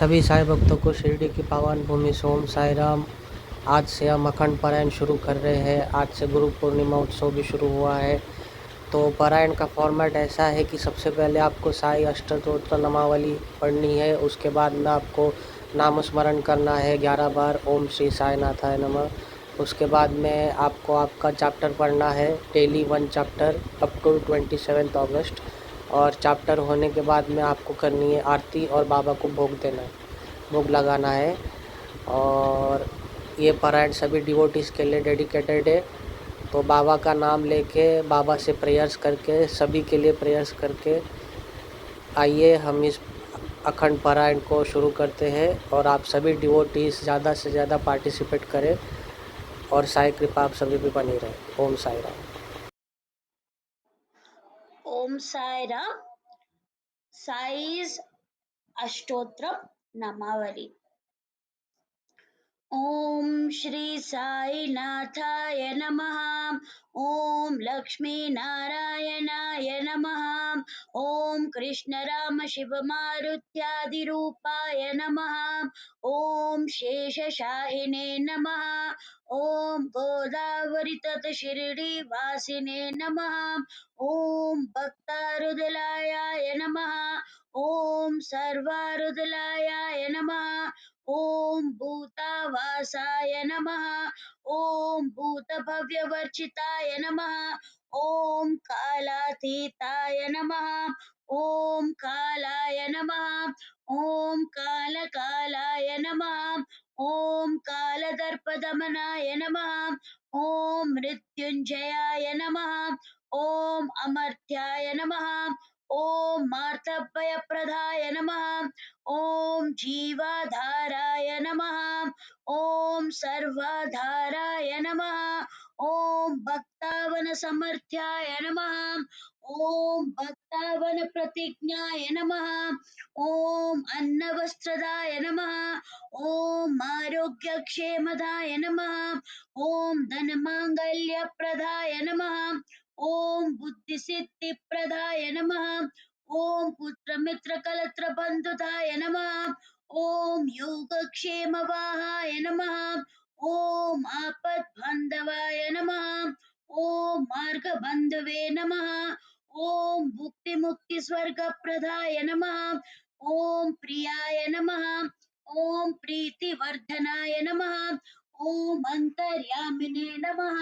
सभी साई भक्तों को शिरडी की पावन भूमि से ओम साई राम। आज से हम अखंड पारायण शुरू कर रहे हैं। आज से गुरु पूर्णिमा उत्सव भी शुरू हुआ है। तो पारायण का फॉर्मेट ऐसा है कि सबसे पहले आपको साई अष्टोत्तर नामावली पढ़नी है। उसके बाद में आपको नाम स्मरण करना है 11 बार, ओम श्री साई नाथाय नमः। उसके बाद में आपको आपका चैप्टर पढ़ना है, डेली 1 चैप्टर अप टू 27 अगस्त। और चैप्टर होने के बाद में आपको करनी है आरती और बाबा को भोग देना है, भोग लगाना है। और ये पारायण सभी डिवोटीज़ के लिए डेडिकेटेड है। तो बाबा का नाम लेके, बाबा से प्रेयर्स करके, सभी के लिए प्रेयर्स करके आइए हम इस अखंड पारायण को शुरू करते हैं। और आप सभी डिवोटीज़ ज़्यादा से ज़्यादा पार्टिसिपेट करें और साई कृपा आप सभी पे बनी रहे। ओम साई राम। ओम साई राम। साई's अष्टोत्र नामावली। ओम श्री साई नाथाय नमः। ओम लक्ष्मी नारायणाय नमः। ओम कृष्ण राम शिव मारुत्यादि रूपाय नमः। ओम शेषशाहिने नमः। ओम गोदावरी तट शिरडी वासिने नमः। ओम भक्तारुदलाय नमः। ओम सर्वारुदलाय नमः। ओम भूतावासाय नमः। ओम भूतभव्यवर्चिताय नमः। ओम कालातीताय नमः। ओम कालाय नमः। ओम कालकालाय नमः। ओम कालदर्पदमनाय नमः। ओम मृत्युंजयाय नमः। ओम अमर्त्याय नमः। ओम मार्तभयप्रदाय नमः। ओम जीवाधाराय नमः। ओम सर्वाधाराय नमः। ओम भक्तावन समर्थ्याय नमः। ओम भक्तावन प्रतिज्ञाय नमः। ओम अन्नवस्त्रदाय नमः। ओम आरोग्यक्षेमदाय नमः। ओम धनमांगल्यप्रदाय नमः। ओम बुद्धिसिद्धिप्रदाय नमः। ओम पुत्रमित्रकलत्रबन्धुदाय नमः। ओम योगक्षेमवाहाय नमः। ओम आपद्बान्धवाय नमः। ओम मार्गबन्धवे नमः। ओम भुक्तिमुक्तिस्वर्गप्रदाय नमः। ओम प्रियाय नमः। ओम प्रीतिवर्धनाय नमः। ओम अंतर्यामिने नमः।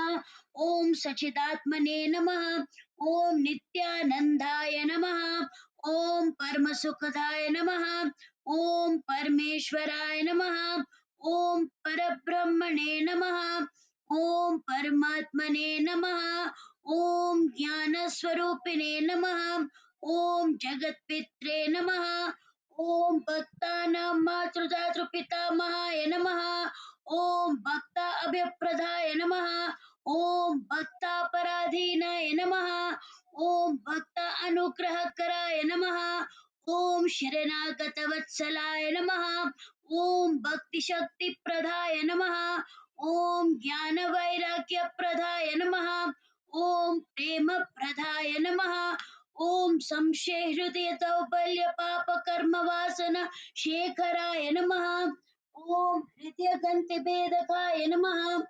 ओम सचिदात्मने नमः। ओम नित्यानंदाय नमः। ओम परमसुखदाय नमः। ओम परमेश्वराय नमः। ओम परब्रह्मणे नमः। ओम परमात्मने नमः। ओम ज्ञानस्वरूपिणे नमः। ओम जगत्पित्रे नमः। ओम भक्तानां मातृदातृपितामहाय नमः। ओम भक्ता अभयप्रदाय नमः। ओम भक्तापराधीनाय नमः। ओम भक्त अनुग्रहकराय नमः। ओम शरणागतवत्सलाय नमः। ओम भक्ति शक्ति प्रदाय नमः। ओम ज्ञान वैराग्य प्रदाय नमः। ओम प्रेम प्रदाय नमः। ओम संशय हृदय दौर्बल्य पाप कर्म वासना शेखराय नमः। ओम हृदय गंति भेदकाय नमः।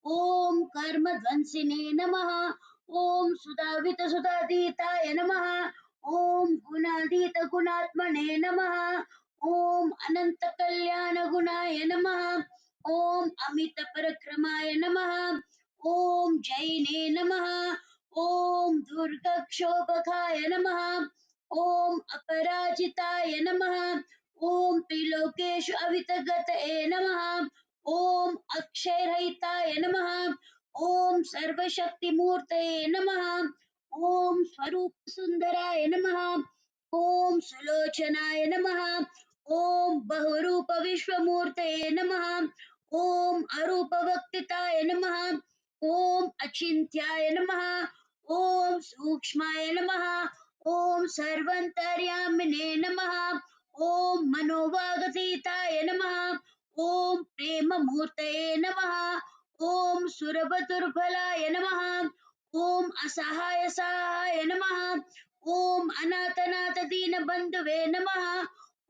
ओम कर्म ध्वंसिने नमः। ओम सुधावित सुधाधीताय नमः। ओम गुणाधीत गुणात्मने नमः। ओम अनंत कल्याण गुणाय नमः। ओम अमित परक्रमाय नमः। ओम जैने नमः। ओम दुर्गक्षोभकाय नमः। ओम अपराजिताय नमः। ओम त्रिलोकेषु अवितगतये नमः। ओम अक्षयरहिताय नमः। ओम सर्वशक्तिमूर्तये नमः। ओम स्वरूप सुंदराय नमः। ओम सुलोचनाय नमः। ओम बहुरूप विश्वमूर्तये नमः। ओम अरूप वक्तिताय नमः। ओम अचिन्त्याय नमः। ओम सूक्ष्माय नमः। ओम सर्वन्तर्यामिने नमः। ओम मनोवागतीताय नमः। ओम प्रेम मूर्तये नमः। ओम सुरवदुर्बलाय नमः। ओम असहाय सहाय नमः। ओम अनाथनाथ दीन बंधुवे नमः।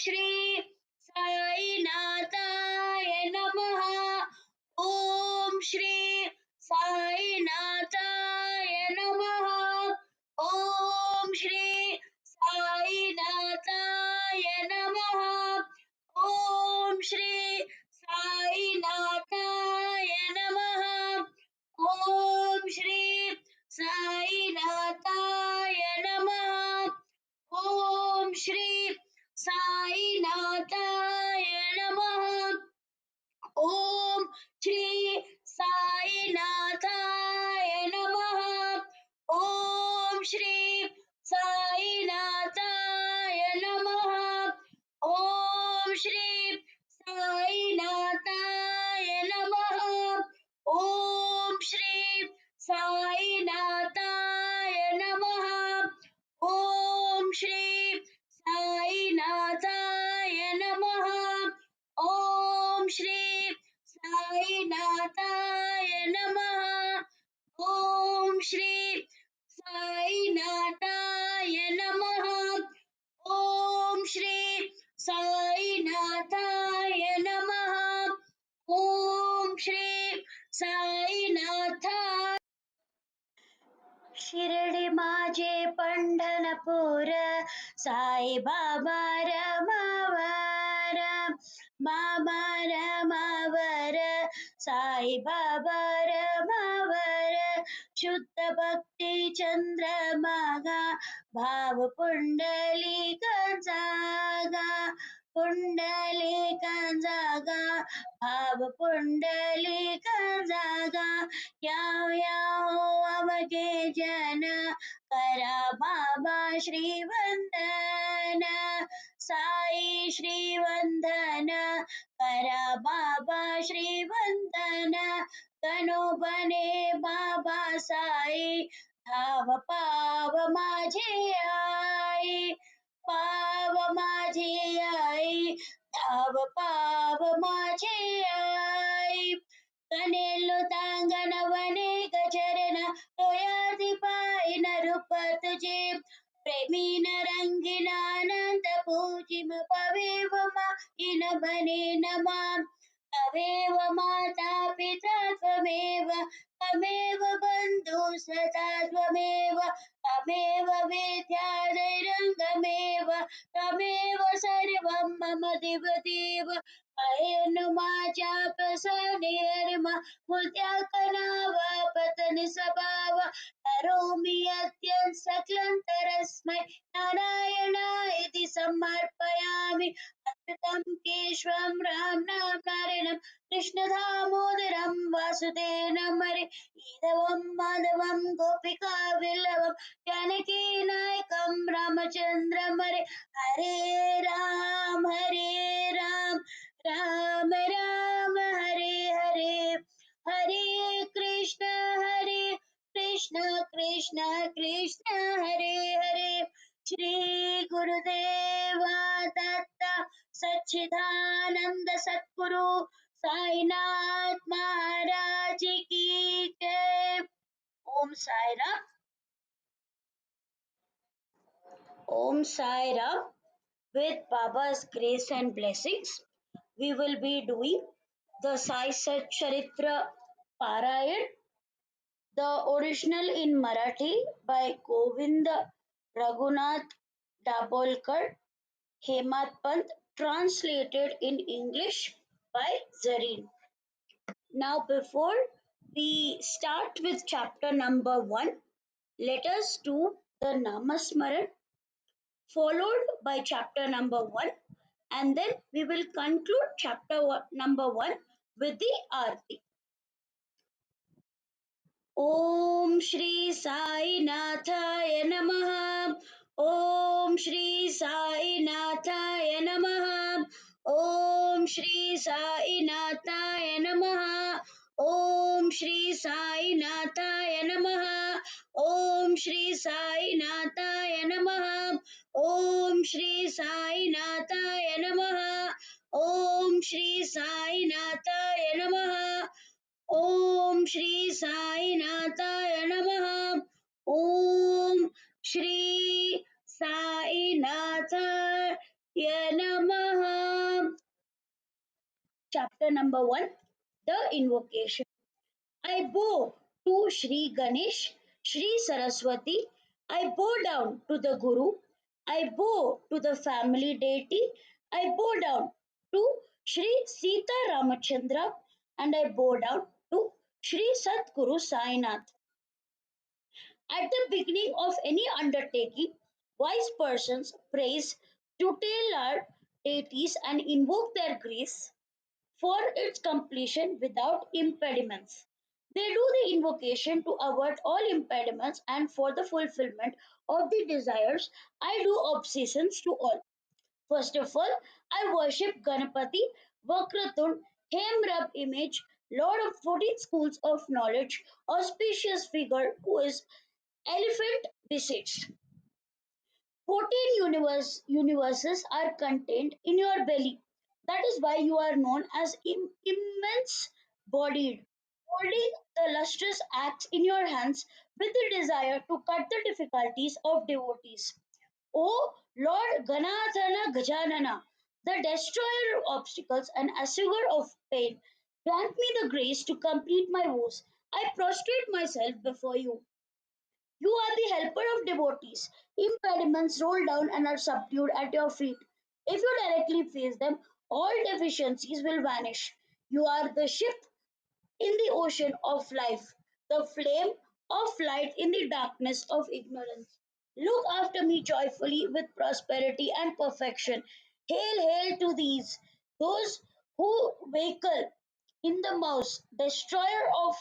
Shri Sai Namaha. Om Shri Sai Namaha. Om Shri Sai Namaha. Om Shri Sai Namaha. Om Shri Sai Namaha. Om Shri Sai Namaha. Om Shri Sai Namaha. Om Shri Sai Namaha. Om Shri Sai Namaha. Om Shri Sai Namaha. Om Shri Sai Namaha. Om Shri Sai Namaha. Om Shri Sai Namaha. Om Shri Sai Namaha. Om Shri Sai Shirdi माझे पंढरपूर साईबाबा रमावर बाबा रमावर साईबाबा रमावर शुद्ध भक्ती चंद्रमागा भाव पुंडलिक जागा पुंडलिक जागा भाव पुंडलिक जागा या हो अवघे जन करा बाबा श्रीवंदन साई श्रीवंदन करा बाबा श्रीवंदन तनो बने बाबा साई धाव पाव माझे आई पाव माझे आई धाव पाव माझे आई कनेलो तांगन वने गचरण तोयादी पायन रूप तुझे प्रेमीन रंगीन आनंद पूजिम पवेव मा इन बने नमा तवेव माता पिता त्वमेव तमेव बन्धु सदा त्वमेव तमेव वेद्या दैरङ्गमेव तमेव सर्वं मम दिवदेव अयनु माझ्या प्रसन्नेर्मा मुद्याकनावा पतनि स्वभाव करोमि यद्यं सकलन्तरस्मै नारायणायति समर्पयामि अच्युतं केशवं राम नाम नारायणं कृष्णदामोदरं वासुदेवं हरे ईदवं माधवं गोपिका विल्लवं जानकी नायकं रामचन्द्रं हरे हरे राम राम राम हरे हरे हरे कृष्ण कृष्ण कृष्ण कृष्ण हरे हरे श्री गुरुदेव दत्त सच्चिदानंद सद्गुरु साईनाथ महाराज की जय। ओम Sai Ram. Om Sai Ram. With Baba's grace and blessings, we will be doing the Sai Satcharithra Parayan, the original in Marathi by Govind Raghunath Dabolkar, Hemat Pant, translated in English by Zareen. Now, before we start with chapter number 1, let us do the Namasmaran followed by chapter number 1, and then we will conclude number 1 with the Aarti. Om Shri Sai Nathaya Namaha. Om Shri Sai Nathaya Namaha. Om Shri Sai Nathaya Namaha. Om Shri Sai Nathaya Namaha. Om Shri Sai Nathaya Namaha. Om Shri Sai Nathaya Namaha. Om Shri Sai Nathaya Namaha. Om Shri Sai Nathaya Namaha. Om Shri Sai Nathaya Namaha. Namaha. Chapter number 1, The Invocation. I bow to Shri Ganesh, Shri Saraswati. I bow down to the Guru. I bow to the family deity. I bow down to Shri Sita Ramachandra, and I bow down to Shri Satguru Sainath. At the beginning of any undertaking, wise persons praise tutelar deities and invoke their grace for its completion without impediments. They do the invocation to avoid all impediments and for the fulfillment of the desires. I do obeisances to all. First of all, I worship Ganapati, Vakratund, Hemrab image, Lord of 14 schools of knowledge, auspicious figure who is elephant visaged. 14 universes are contained in your belly. That is why you are known as immense bodied, holding the lustrous axe in your hands with the desire to cut the difficulties of devotees. O Lord Ganadhana Gajanana, the destroyer of obstacles and assurer of pain, grant me the grace to complete my woes. I prostrate myself before you. You are the helper of devotees. Impediments roll down and are subdued at your feet. If you directly face them, all deficiencies will vanish. You are the ship in the ocean of life, the flame of light in the darkness of ignorance. Look after me joyfully with prosperity and perfection. Hail, hail to these, those who vehicle in the mouse, destroyer of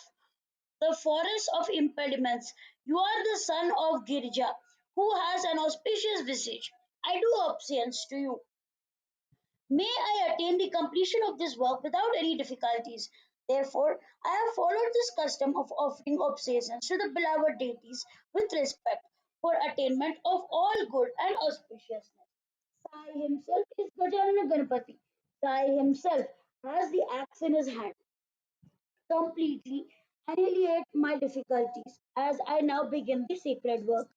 the forest of impediments. You are the son of Girja, who has an auspicious visage. I do obeisance to you. May I attain the completion of this work without any difficulties. Therefore, I have followed this custom of offering obeisance to the beloved deities with respect for attainment of all good and auspiciousness. Sai himself is Gajanana Ganapati. Sai himself has the axe in his hand completely annihilate my difficulties as I now begin the sacred work.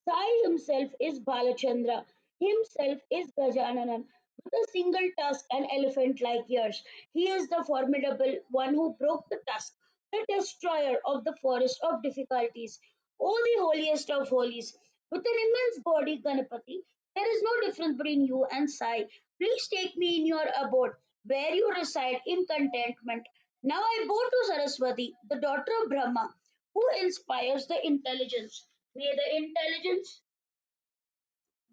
Sai himself is Balachandra, himself is Gajananan, with a single tusk and elephant like ears. He is the formidable one who broke the tusk, the destroyer of the forest of difficulties. O the holiest of holies, with an immense body, Ganapati, there is no difference between you and Sai. Please take me in your abode, where you reside in contentment. Now I bow to Saraswati, the daughter of Brahma, who inspires the intelligence. May the intelligence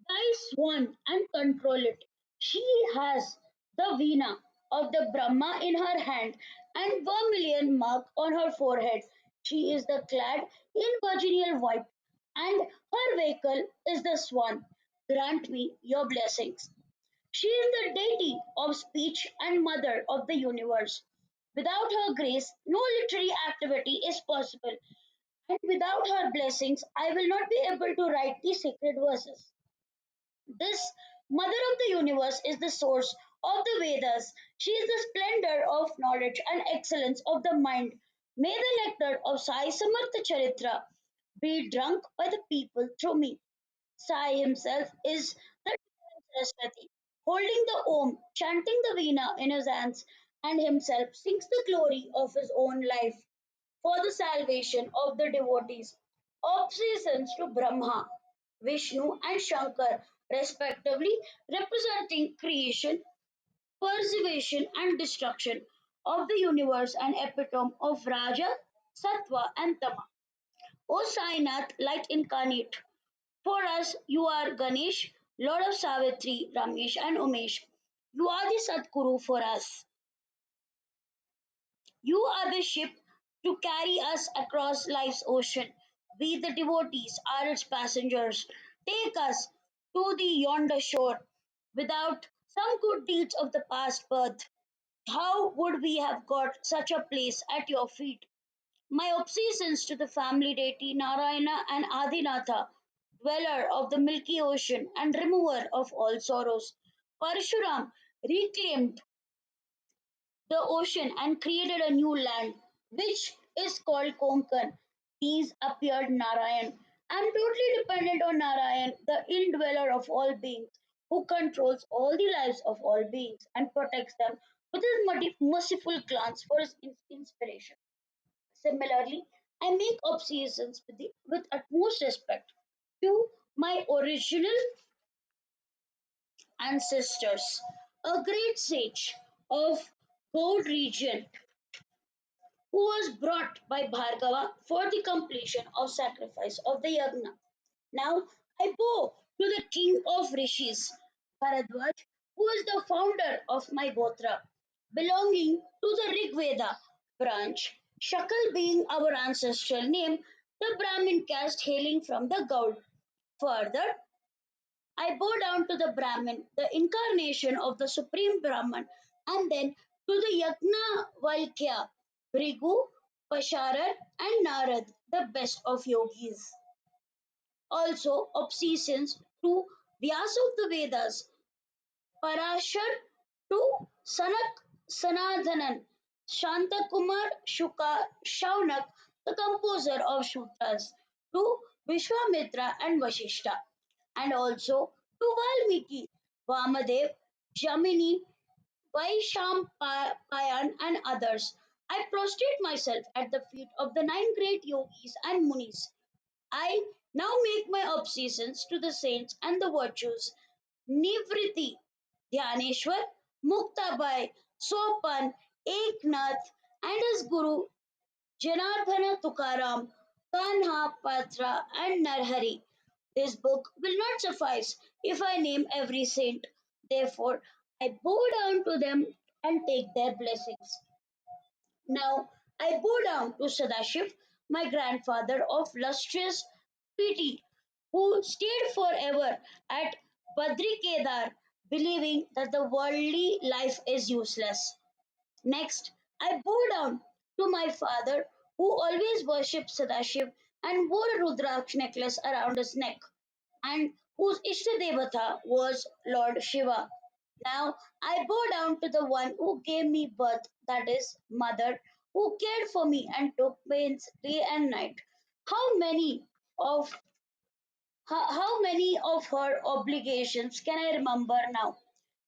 guide one and control it. She has the veena of the Brahma in her hand and vermilion mark on her forehead. She is the clad in virginal white, and her vehicle is the swan. Grant me your blessings. She is the deity of speech and mother of the universe. Without her grace, no literary activity is possible, and without her blessings, I will not be able to write these sacred verses. This mother of the universe is the source of the Vedas. She is the splendor of knowledge and excellence of the mind. May the nectar of Sai Satcharithra be drunk by the people through me. Sai himself is the divine Saraswati, holding the Om, chanting the Veena in his hands, and himself sings the glory of his own life for the salvation of the devotees. Obeisance to Brahma, Vishnu, and Shankar, respectively, representing creation, preservation, and destruction of the universe, and epitome of Raja, Sattva, and Tama. O Sainath, light incarnate, for us, you are Ganesh, Lord of Savitri, Ramesh, and Umesh. You are the Sadguru for us. You are the ship to carry us across life's ocean. We, the devotees, are its passengers. Take us to the yonder shore. Without some good deeds of the past birth, how would we have got such a place at your feet? My obeisance to the family deity Narayana and Adinatha, dweller of the milky ocean and remover of all sorrows. Parshuram reclaimed the ocean and created a new land, which is called Konkan. These appeared Narayan. I am totally dependent on Narayan, the indweller of all beings. who controls all the lives of all beings and protects them with his merciful glance for his inspiration. Similarly, I make obeisances with utmost respect to my original ancestors. A great sage of Gaud region who was brought by Bhargava for the completion of sacrifice of the yagna. Now I bow to the king of rishis, Bharadwaj, who is the founder of my gotra, belonging to the Rig Veda branch, Shakal being our ancestral name, the Brahmin caste hailing from the Gaud. Further, I bow down to the Brahmin, the incarnation of the Supreme Brahman, and then to the Yagna Valkya, Brigu, Pasharar, and Narad, the best of yogis. Also, obeisance to Vyasa of the Vedas, Parashar to Sanathanan, Shantakumar Shaunak, the composer of Sutras, to Vishwamitra and Vashishta, and also to Valmiki, Vamadev, Jamini, Vaishampayan, and others. I prostrate myself at the feet of the nine great yogis and munis. I now make my obeisance to the saints and the virtues. Nivriti, Dhyaneshwar, Muktabai, Sopan, Eknath, and his guru Janardhana Tukaram, Kanha Patra, and Narhari. This book will not suffice if I name every saint. Therefore, I bow down to them and take their blessings. Now I bow down to Sadashiv, my grandfather of lustrous piety, who stayed forever at Badri Kedar, believing that the worldly life is useless. Next, I bow down to my father, who always worshipped Sadashiv and wore a Rudraksh necklace around his neck, and whose Ishtadevata was Lord Shiva. Now I bow down to the one who gave me birth, that is, Mother, who cared for me and took pains day and night. How many of how many of her obligations can I remember now?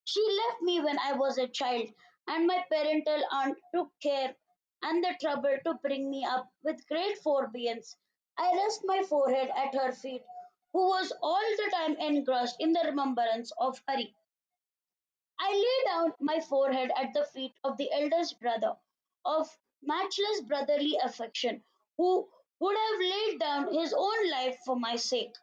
She left me when I was a child, and my parental aunt took care and the trouble to bring me up with great forbearance. I rest my forehead at her feet, who was all the time engrossed in the remembrance of Hari. I lay down my forehead at the feet of the eldest brother, of matchless brotherly affection, who would have laid down his own life for my sake.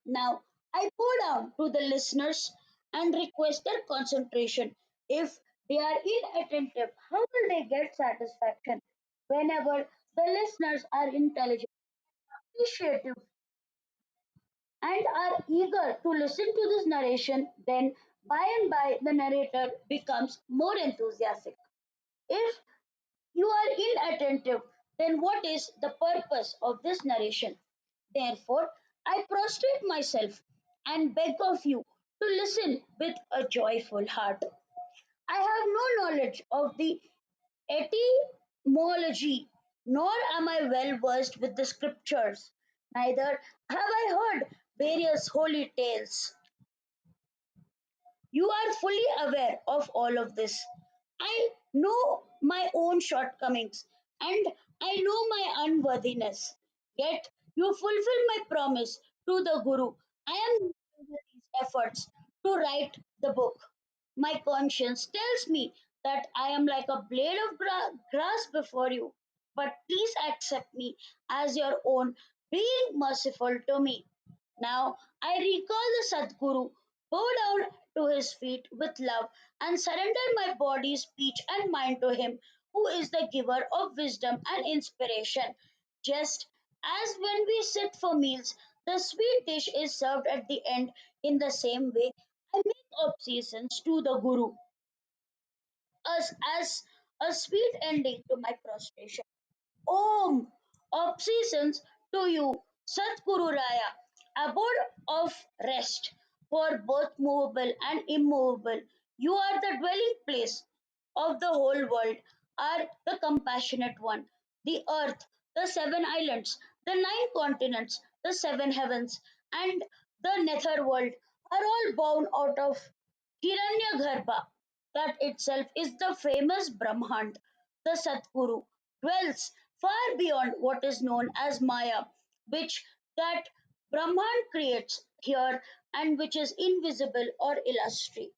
Now I bow down to the listeners and request their concentration. If they are inattentive, how will they get satisfaction? Whenever the listeners are intelligent, appreciative, and are eager to listen to this narration, then by and by the narrator becomes more enthusiastic. If you are inattentive, then what is the purpose of this narration? Therefore, I prostrate myself and beg of you to listen with a joyful heart. I have no knowledge of the etymology, nor am I well versed with the scriptures. Neither have I heard various holy tales. You are fully aware of all of this. I know my own shortcomings and I know my unworthiness. Yet you fulfill my promise to the Guru. I am making these efforts to write the book. My conscience tells me that I am like a blade of grass before you. But please accept me as your own, being merciful to me. Now I recall the Sadguru, bow down to his feet with love, and surrender my body, speech, and mind to him who is the giver of wisdom and inspiration. Just as when we sit for meals, the sweet dish is served at the end in the same way, I make obeisance to the Guru as a sweet ending to my prostration. Om, obeisance to you, Satguru Raya, abode of rest for both movable and immovable. You are the dwelling place of the whole world, are the compassionate one, the earth, the seven islands, the nine continents, the seven heavens, and the nether world are all born out of Hiranyagarbha. That itself is the famous Brahmand. The Satguru dwells far beyond what is known as Maya, which that Brahman creates here and which is invisible or illusory.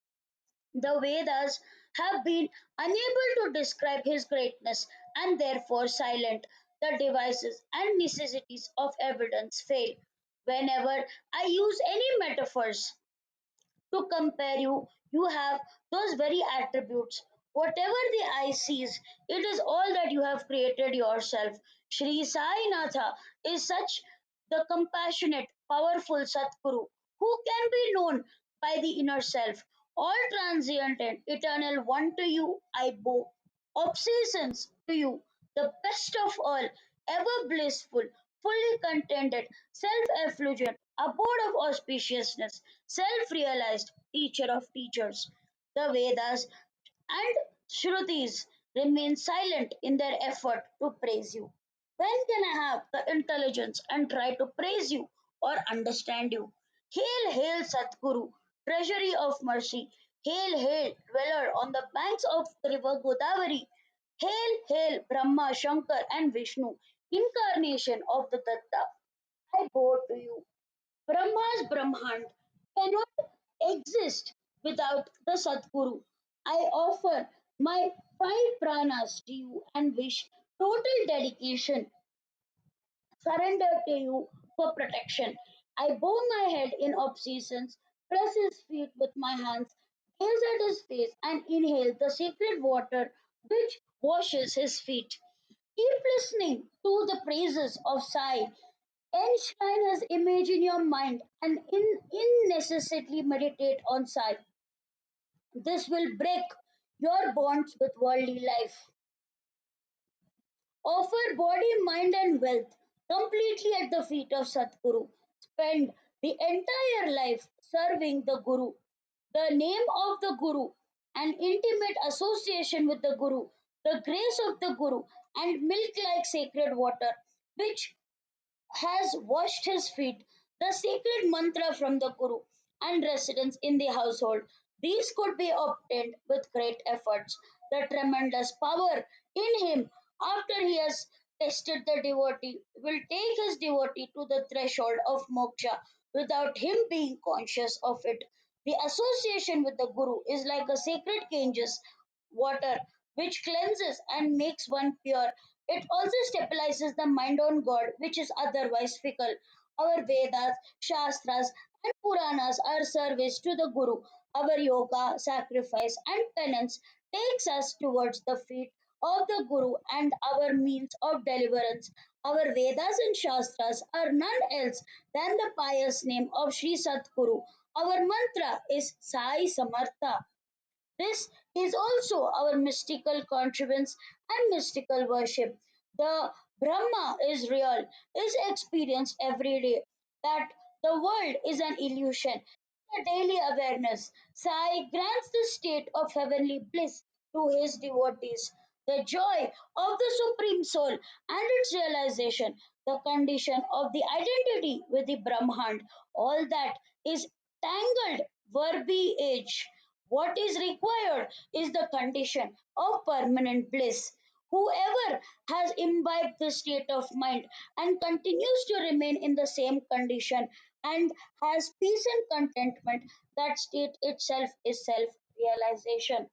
The Vedas have been unable to describe his greatness and therefore silent. The devices and necessities of evidence fail. Whenever I use any metaphors to compare you, you have those very attributes. Whatever the eye sees, it is all that you have created yourself. Shri Sai Natha is such the compassionate, powerful Satguru who can be known by the inner self. All transient and eternal, one to you I bow. Obeisance to you, the best of all, ever blissful, fully contented, self-effulgent, abode of auspiciousness, self-realized, teacher of teachers. The Vedas and Shrutis remain silent in their effort to praise you. When can I have the intelligence and try to praise you or understand you? Hail, hail, Satguru, treasury of mercy. Hail, hail, dweller on the banks of the river Godavari. Hail, hail, Brahma, Shankar, and Vishnu, incarnation of the Tattva. I bow to you. Brahma's Brahmand cannot exist without the Satguru. I offer my 5 pranas to you and wish total dedication, surrender to you for protection. I bow my head in obeisance, press his feet with my hands, gaze at his face, and inhale the sacred water which washes his feet. Keep listening to the praises of Sai. Enshrine his image in your mind and incessantly meditate on Sai. This will break your bonds with worldly life. Offer body, mind, and wealth completely at the feet of Satguru. Spend the entire life serving the Guru. The name of the Guru, an intimate association with the Guru, the grace of the Guru, and milk like sacred water, which has washed his feet, the sacred mantra from the Guru, and residence in the household. These could be obtained with great efforts. The tremendous power in him, after he has tested the devotee, will take his devotee to the threshold of moksha without him being conscious of it. The association with the Guru is like a sacred Ganges water which cleanses and makes one pure. It also stabilizes the mind on God, which is otherwise fickle. Our Vedas, Shastras, and Puranas are service to the Guru. Our yoga, sacrifice, and penance takes us towards the feet of the Guru and our means of deliverance. Our Vedas and Shastras are none else than the pious name of Sri Satguru. Our mantra is Sai Samartha. This is also our mystical contrivance and mystical worship. The Brahma is real, is experienced every day. That the world is an illusion. The daily awareness. Sai grants the state of heavenly bliss to his devotees. The joy of the Supreme Soul and its realization, the condition of the identity with the Brahmand, all that is tangled verbiage. What is required is the condition of permanent bliss. Whoever has imbibed the state of mind and continues to remain in the same condition and has peace and contentment, that state itself is self realization.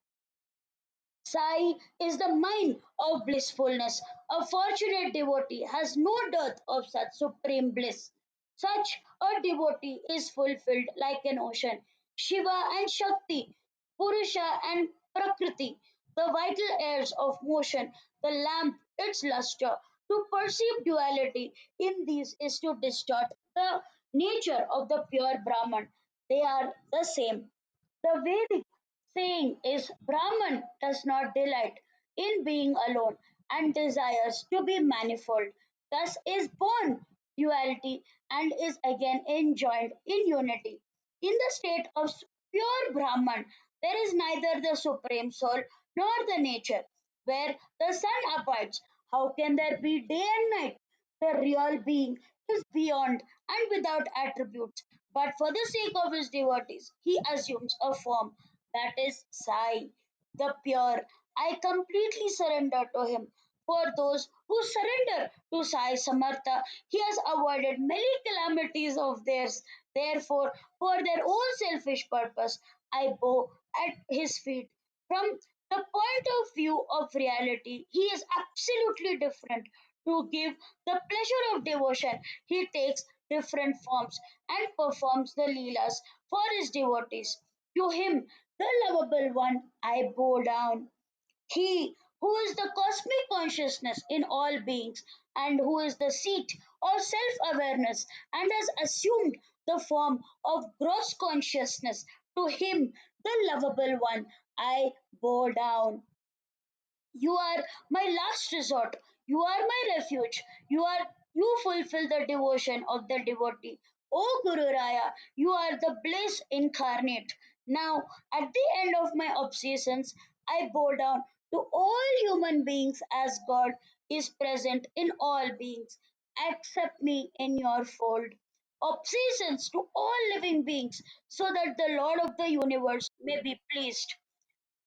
Sai is the mine of blissfulness. A fortunate devotee has no dearth of such supreme bliss. Such a devotee is fulfilled like an ocean. Shiva and Shakti, Purusha and Prakriti, the vital airs of motion, the lamp, its luster. To perceive duality in these is to distort the nature of the pure Brahman. They are the same. The Vedic saying is Brahman does not delight in being alone and desires to be manifold, thus is born duality and is again enjoined in unity. In the state of pure Brahman, there is neither the supreme soul nor the nature. Where the sun abides, how can there be day and night? The real being is beyond and without attributes, but for the sake of his devotees, he assumes a form that is Sai, the pure. I completely surrender to him. For those who surrender to Sai Samartha, he has avoided many calamities of theirs. Therefore, for their own selfish purpose, I bow at his feet. From the point of view of reality, he is absolutely different. To give the pleasure of devotion, he takes different forms and performs the Leelas for his devotees. To him, the lovable one, I bow down. He who is the cosmic consciousness in all beings and who is the seat of self awareness and has assumed the form of gross consciousness. To him, the lovable one, I bow down. You are my last resort. You are my refuge. You fulfill the devotion of the devotee. O Guru Raya, you are the bliss incarnate. Now, at the end of my obeisances, I bow down to all human beings as God is present in all beings. Accept me in your fold. Obeisance to all living beings, so that the Lord of the universe may be pleased.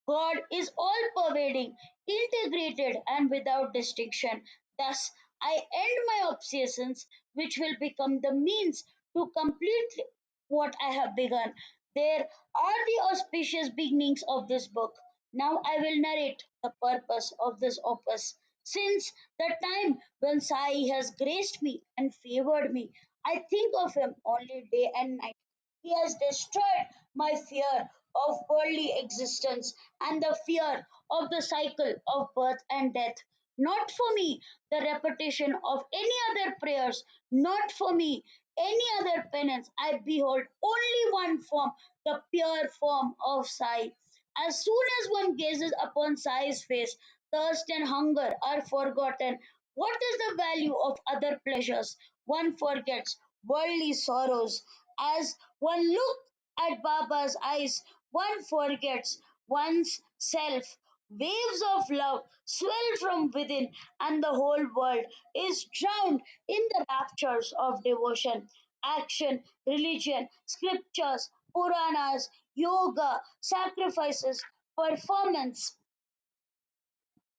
God is all pervading, integrated, and without distinction. Thus, I end my obeisances, which will become the means to complete what I have begun. There are the auspicious beginnings of this book. Now I will narrate the purpose of this opus. Since the time when Sai has graced me and favored me, I think of him only day and night. He has destroyed my fear of worldly existence and the fear of the cycle of birth and death. Not for me, the repetition of any other prayers, not for me, any other penance. I behold only one form, the pure form of Sai. As soon as one gazes upon Sai's face, thirst and hunger are forgotten. What is the value of other pleasures? One forgets worldly sorrows. As one looks at Baba's eyes, one forgets one's self. Waves of love swell from within, and the whole world is drowned in the raptures of devotion. Action, religion, scriptures, Puranas, yoga, sacrifices, performance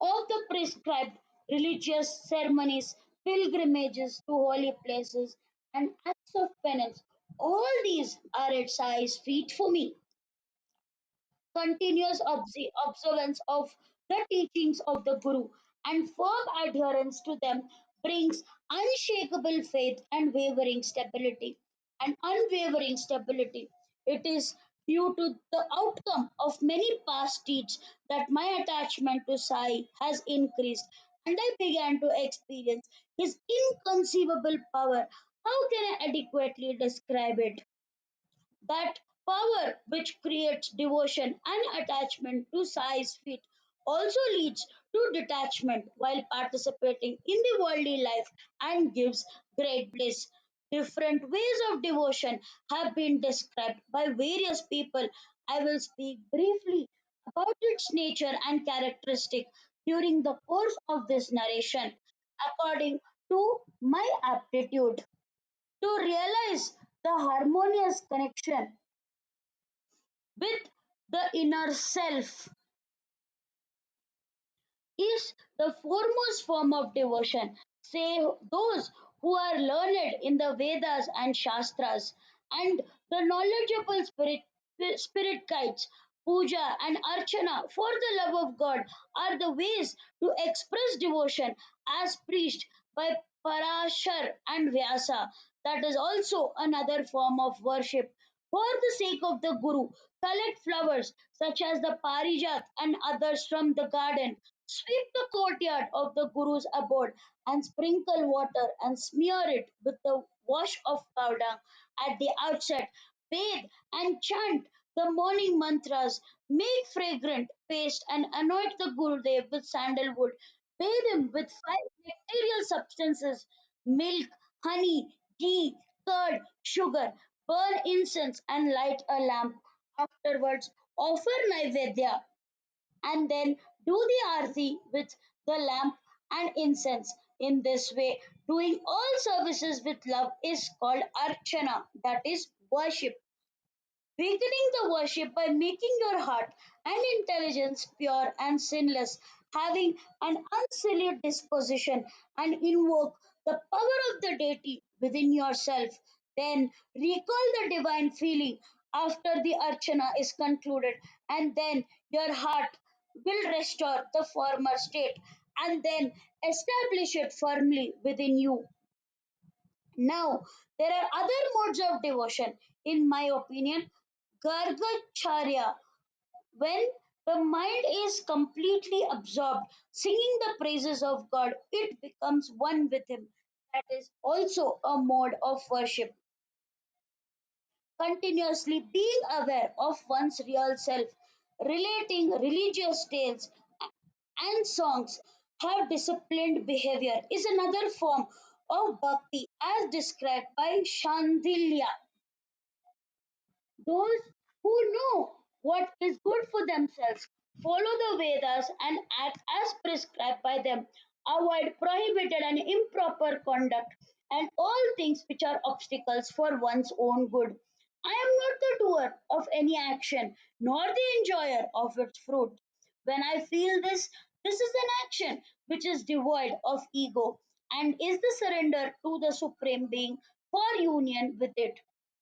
of the prescribed religious ceremonies, pilgrimages to holy places, and acts of penance. All these are at Sai's feet for me. Continuous observance of the teachings of the Guru and firm adherence to them brings unshakable faith and wavering stability. And unwavering stability. It is due to the outcome of many past deeds that my attachment to Sai has increased, and I began to experience his inconceivable power. How can I adequately describe it? That power which creates devotion and attachment to Sai's feet also leads to detachment while participating in the worldly life and gives great bliss. Different ways of devotion have been described by various people. I will speak briefly about its nature and characteristic during the course of this narration according to my aptitude. To realize the harmonious connection with the inner self is the foremost form of devotion. Say those who are learned in the Vedas and Shastras, and the knowledgeable spirit guides, puja and archana for the love of God are the ways to express devotion as preached by Parashar and Vyasa. That is also another form of worship. For the sake of the Guru, collect flowers such as the Parijat and others from the garden. Sweep the courtyard of the Guru's abode and sprinkle water and smear it with the wash of cow dung at the outset. Bathe and chant the morning mantras. Make fragrant paste and anoint the Gurudev with sandalwood. Bathe him with five bacterial substances: milk, honey, ghee, curd, sugar. Burn incense and light a lamp. Afterwards, offer Naivedya and then do the aarti with the lamp and incense. In this way, doing all services with love is called archana, that is worship. Beginning the worship by making your heart and intelligence pure and sinless, having an unsullied disposition, and invoke the power of the deity within yourself. Then recall the divine feeling after the archana is concluded, and then your heart will restore the former state and then establish it firmly within you. Now, there are other modes of devotion. In my opinion, Gargacharya, when the mind is completely absorbed, singing the praises of God, it becomes one with Him. That is also a mode of worship. Continuously being aware of one's real self, relating religious tales and songs have disciplined behavior is another form of bhakti as described by Shandilya. Those who know what is good for themselves, follow the Vedas and act as prescribed by them, avoid prohibited and improper conduct, and all things which are obstacles for one's own good. I am not the doer of any action, nor the enjoyer of its fruit. When I feel this, this is an action which is devoid of ego and is the surrender to the Supreme Being for union with it.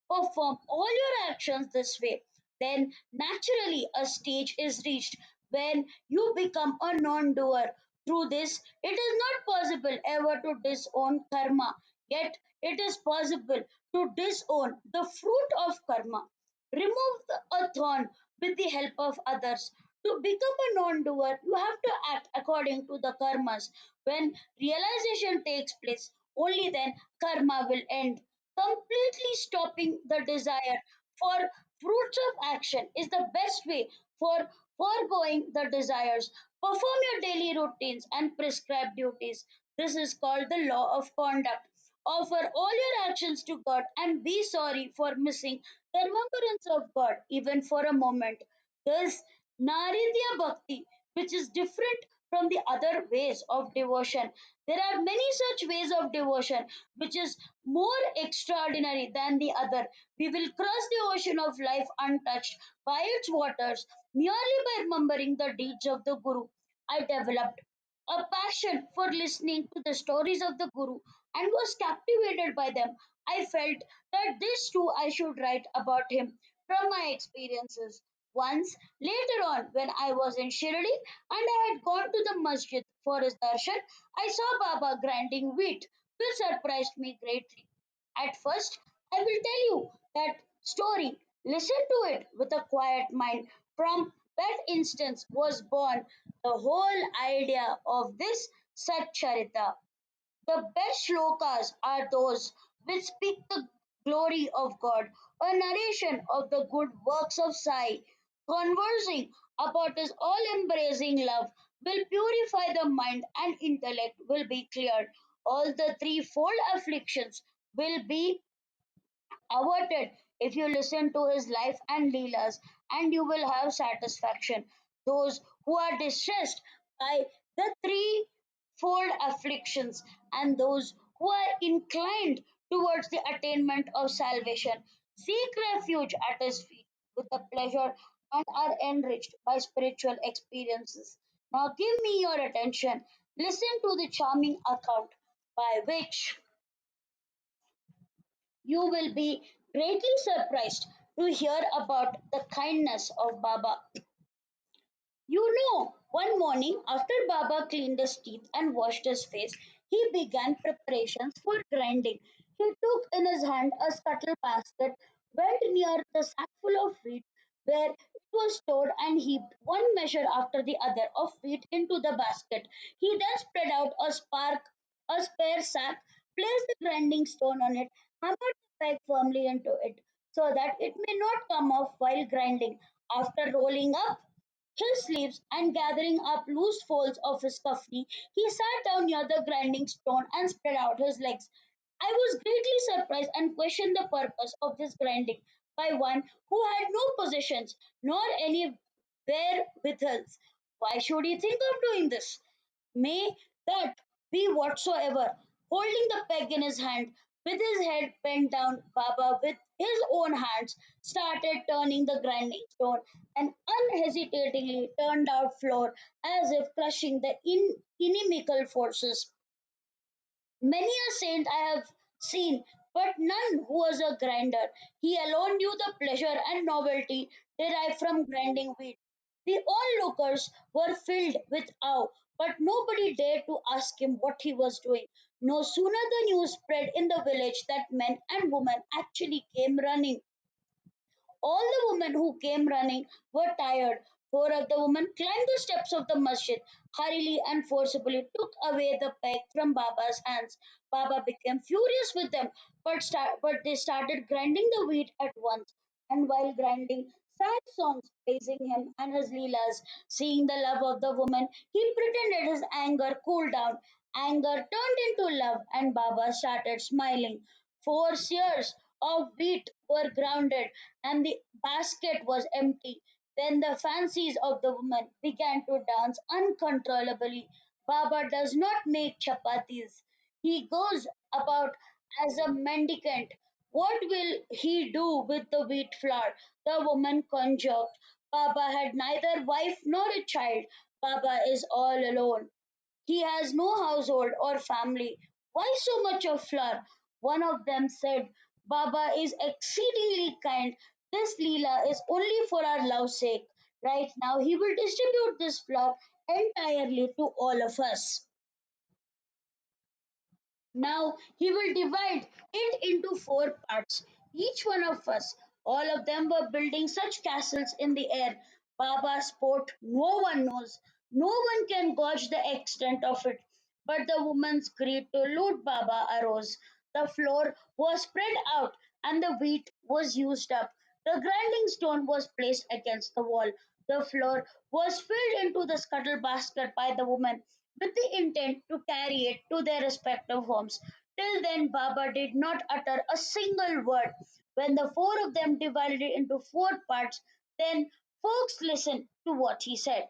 Perform all your actions this way, then naturally a stage is reached when you become a non doer. Through this, it is not possible ever to disown karma, yet, it is possible to disown the fruit of karma. Remove a thorn with the help of others. To become a non doer, you have to act according to the karmas. When realization takes place, only then karma will end. Completely stopping the desire for fruits of action is the best way for foregoing the desires. Perform your daily routines and prescribed duties. This is called the law of conduct. Offer all your actions to God and be sorry for missing the remembrance of God even for a moment. Thus, Naridya Bhakti, which is different from the other ways of devotion. There are many such ways of devotion which is more extraordinary than the other. We will cross the ocean of life untouched by its waters merely by remembering the deeds of the Guru. I developed a passion for listening to the stories of the Guru and was captivated by them. I felt that this too I should write about him from my experiences. Once, later on, when I was in Shirdi and I had gone to the masjid for his darshan, I saw Baba grinding wheat, which surprised me greatly. At first, I will tell you that story. Listen to it with a quiet mind. From that instance was born the whole idea of this Satcharithra. The best shlokas are those which speak the glory of God, a narration of the good works of Sai, conversing about his all embracing love will purify the mind and intellect will be cleared. All the threefold afflictions will be averted if you listen to his life and leelas, and you will have satisfaction. Those who are distressed by the threefold afflictions and those who are inclined towards the attainment of salvation seek refuge at his feet with the pleasure and are enriched by spiritual experiences. Now give me your attention. Listen to the charming account by which you will be greatly surprised to hear about the kindness of Baba. You know, one morning after Baba cleaned his teeth and washed his face, he began preparations for grinding. He took in his hand a scuttle basket, went near the sack full of wheat, where it was stored, and heaped one measure after the other of wheat into the basket. He then spread out a spare sack, placed the grinding stone on it, hammered the peg firmly into it, so that it may not come off while grinding. After rolling up his sleeves and gathering up loose folds of his kafni, he sat down near the grinding stone and spread out his legs. I was greatly surprised and questioned the purpose of this grinding by one who had no possessions nor any wherewithals. Why should he think of doing this? May that be whatsoever. Holding the peg in his hand, with his head bent down, Baba, with his own hands, started turning the grinding stone and unhesitatingly turned out floor as if crushing the inimical forces. Many a saint I have seen, but none who was a grinder. He alone knew the pleasure and novelty derived from grinding wheat. The onlookers were filled with awe, but nobody dared to ask him what he was doing. No sooner the news spread in the village that men and women actually came running. All the women who came running were tired. Four of the women climbed the steps of the masjid, hurriedly and forcibly took away the peg from Baba's hands. Baba became furious with them, but they started grinding the wheat at once. And while grinding, sad songs praising him and his leelas. Seeing the love of the woman, he pretended his anger cooled down. Anger turned into love, and Baba started smiling. 4 seers of wheat were grounded, and the basket was empty. Then the fancies of the woman began to dance uncontrollably. Baba does not make chapatis. He goes about as a mendicant. What will he do with the wheat flour? The woman conjured. Baba had neither wife nor a child. Baba is all alone. He has no household or family. Why so much of flour? One of them said, Baba is exceedingly kind. This Leela is only for our love's sake. Right now, he will distribute this flour entirely to all of us. Now he will divide it into 4 parts, each one of us. All of them were building such castles in the air. Baba's sport no one knows. No one can gauge the extent of it. But the woman's greed to loot Baba arose. The floor was spread out and the wheat was used up. The grinding stone was placed against the wall. The floor was filled into the scuttle basket by the woman with the intent to carry it to their respective homes. Till then, Baba did not utter a single word. When the four of them divided it into 4 parts, then folks listened to what he said.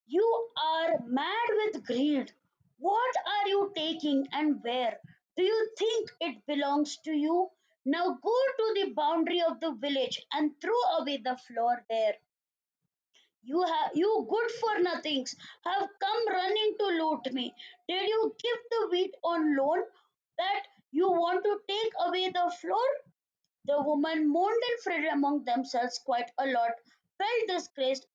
You are mad with greed. What are you taking and where? Do you think it belongs to you? Now go to the boundary of the village and throw away the floor there. You good for nothings have come running to loot me. Did you give the wheat on loan that you want to take away the floor? The woman moaned and fretted among themselves quite a lot, felt disgraced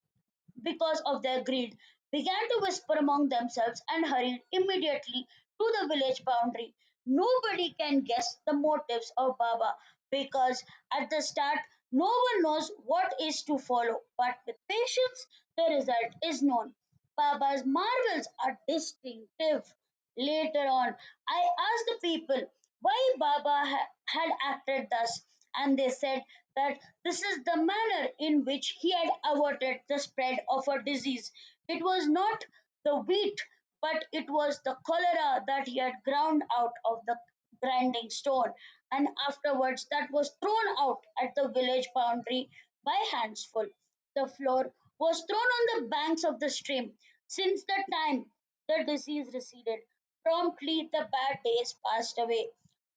because of their greed, began to whisper among themselves and hurried immediately to the village boundary. Nobody can guess the motives of Baba because at the start no one knows what is to follow, but with patience the result is known. Baba's marvels are distinctive. Later on, I asked the people why Baba had acted thus, and they said that this is the manner in which he had averted the spread of a disease. It was not the wheat, but it was the cholera that he had ground out of the grinding stone, and afterwards that was thrown out at the village boundary by handsful. The floor was thrown on the banks of the stream. Since the time the disease receded, promptly the bad days passed away.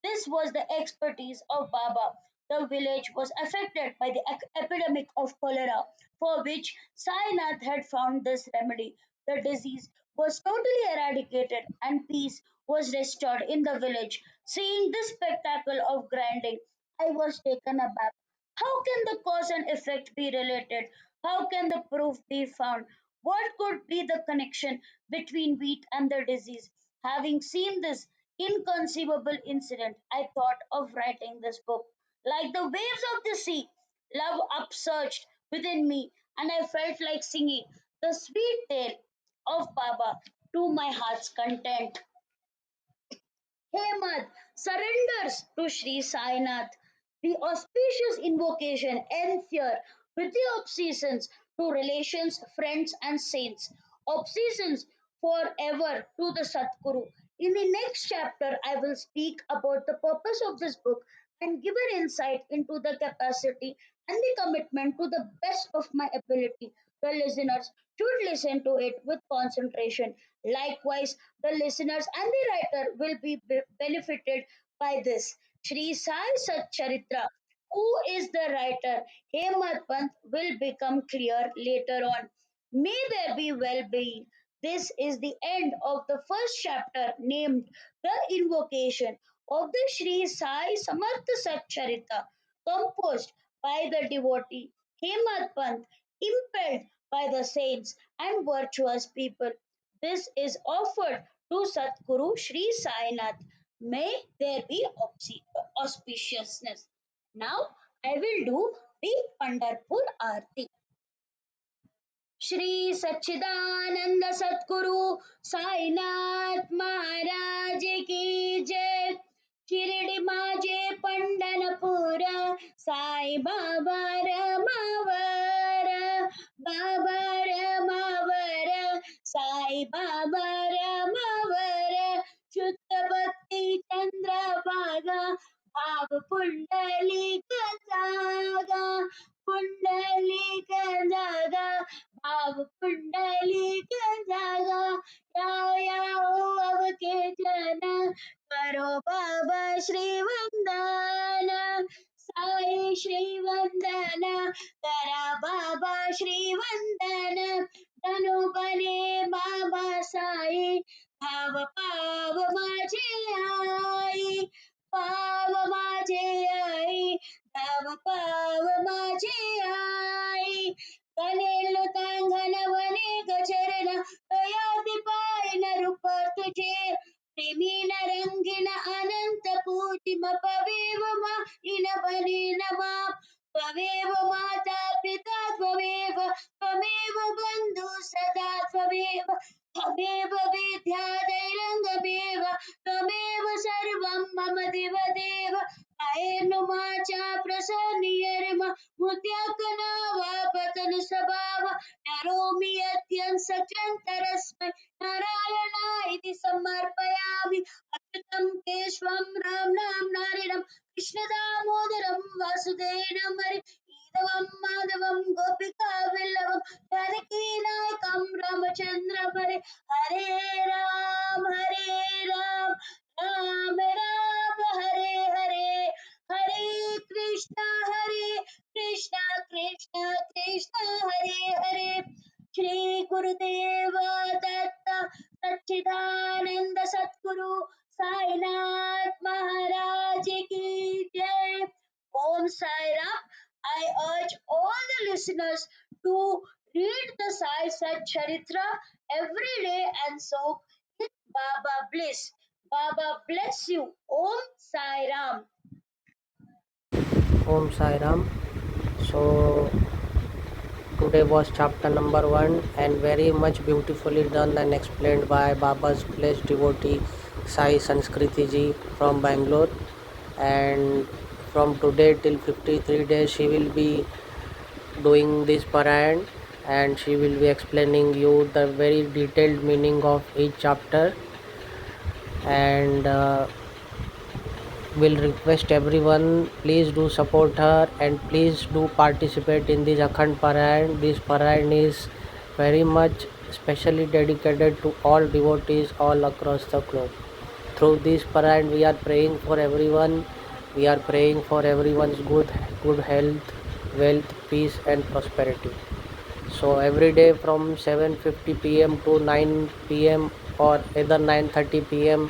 This was the expertise of Baba. The village was affected by the epidemic of cholera, for which Sainath had found this remedy. The disease was totally eradicated and peace was restored in the village. Seeing this spectacle of grinding, I was taken aback. How can the cause and effect be related? How can the proof be found? What could be the connection between wheat and the disease? Having seen this inconceivable incident, I thought of writing this book. Like the waves of the sea, love upsurged within me, and I felt like singing the sweet tale of Baba to my heart's content. Hemad surrenders to Shri Sai. The auspicious invocation ends here with the obseisance to relations, friends, and saints. Obseisance forever to the Satguru. In the next chapter, I will speak about the purpose of this book and give an insight into the capacity and the commitment to the best of my ability The listeners should listen to it with concentration. Likewise, the listeners and the writer will be benefited by this. Shri Sai Satcharithra, who is the writer, Hemad Pant, will become clear later on. May there be well being. This is the end of the first chapter named The Invocation of the Shri Sai Samartha Satcharithra, composed by the devotee Hemad Pant, impelled by the saints and virtuous people. This is offered to Satguru Shri Sainath. May there be auspiciousness. Now I will do the Pandharpur Aarti. Shri सच्चिदानंद सतगुरु साईनाथ महाराज की जय शिरडी माझे पंढरपूर साई बाबा रमावर बाबा रमावर साई बाबा रमावर शुद्ध भक्ती चंद्रभागा भाव पुंडलिक जागा पुंडलिक जागा भाव पुंडलिक जागा या अवके जन करो बाबा श्री वंदन साई श्री वंदन करा बाबा श्री वंदन तनु बने बाबा साई भाव पाव माझे आई पाव माझे आई भाव पाव माझे आई कनेलो तांगन वने गचरण तयाति पायन रूप तुझे प्रेमीन रंगीन अनंत पूजिम पवेव मा इन बने नमा त्वमेव माता पिता त्वमेव त्वमेव बंधु सदा त्वमेव त्वमेव विद्या दैरङ्गमेव त्वमेव सर्वं मम देव देव आयनुमाचा प्रसन्नियर्म मुद्याकना वापतन स्वभाव नरोमि यत्यं सचन्तरस्मै नारायणाय समर्पयामि अच्युतं केशवं राम नाम नारायणं कृष्णदामोदरं वासुदेवं हरि ईदवं माधवं गोपिका वल्लभं जानकीनायकं रामचन्द्रं हरे राम राम राम हरे हरे हरे कृष्णा कृष्णा कृष्णा हरे हरे श्री गुरुदेव दत्त सच्चिदानंद सद्गुरु साईनाथ महाराज की जय. Om Sai Ram. I urge all the listeners to read the Sai Satcharithra every day and soak in Baba bliss. Baba bless you. Om Sai Ram. Om Sai Ram. So today was chapter number 1 and very much beautifully done and explained by Baba's blessed devotee Sai Sanskriti ji from Bangalore. And from today till 53 days she will be doing this Parayan and she will be explaining you the very detailed meaning of each chapter. And will request everyone, please do support her and please do participate in this Akhand Parayan. This Parayan is very much specially dedicated to all devotees all across the globe. Through this Parayan we are praying for everyone. We are praying for everyone's good health, wealth, peace and prosperity. So every day from 7:50 p.m. to 9 p.m. or either 9:30 p.m.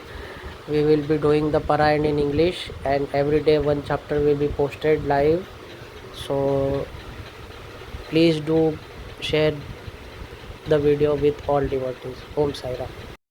we will be doing the Parayan in English, and every day one chapter will be posted live. So please do share the video with all devotees. Om Sai Ram.